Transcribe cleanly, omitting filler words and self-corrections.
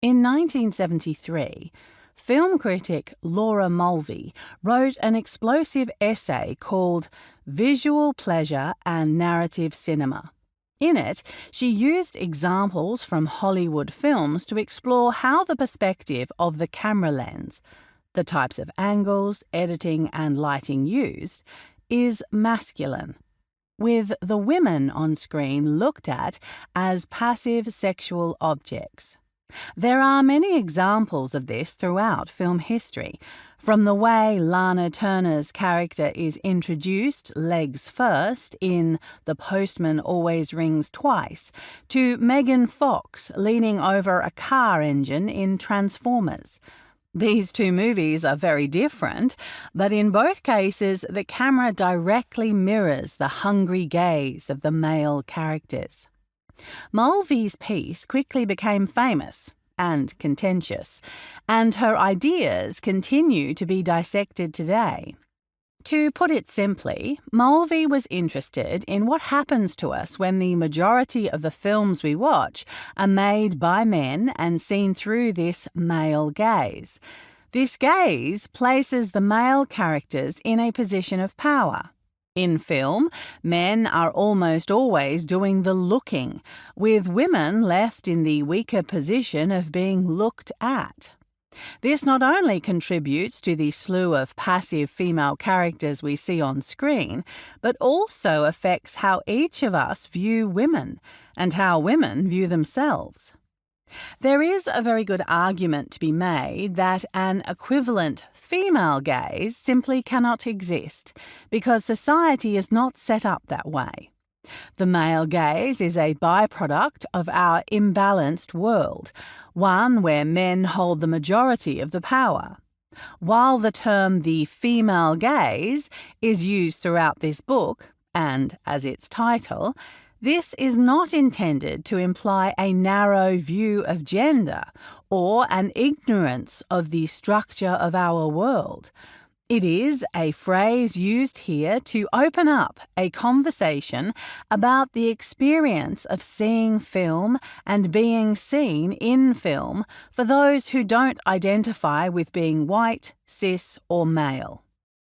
In 1973, film critic Laura Mulvey wrote an explosive essay called Visual Pleasure and Narrative Cinema. In it, she used examples from Hollywood films to explore how the perspective of the camera lens, the types of angles, editing and lighting used, is masculine, with the women on screen looked at as passive sexual objects. There are many examples of this throughout film history, from the way Lana Turner's character is introduced legs first in The Postman Always Rings Twice, to Megan Fox leaning over a car engine in Transformers. These two movies are very different, but in both cases the camera directly mirrors the hungry gaze of the male characters. Mulvey's piece quickly became famous and contentious, and her ideas continue to be dissected today. To put it simply, Mulvey was interested in what happens to us when the majority of the films we watch are made by men and seen through this male gaze. This gaze places the male characters in a position of power. In film, men are almost always doing the looking, with women left in the weaker position of being looked at. This not only contributes to the slew of passive female characters we see on screen, but also affects how each of us view women and how women view themselves. There is a very good argument to be made that an equivalent female gaze simply cannot exist because society is not set up that way. The male gaze is a byproduct of our imbalanced world, one where men hold the majority of the power. While the term the female gaze is used throughout this book, and as its title, this is not intended to imply a narrow view of gender or an ignorance of the structure of our world. It is a phrase used here to open up a conversation about the experience of seeing film and being seen in film for those who don't identify with being white, cis, or male.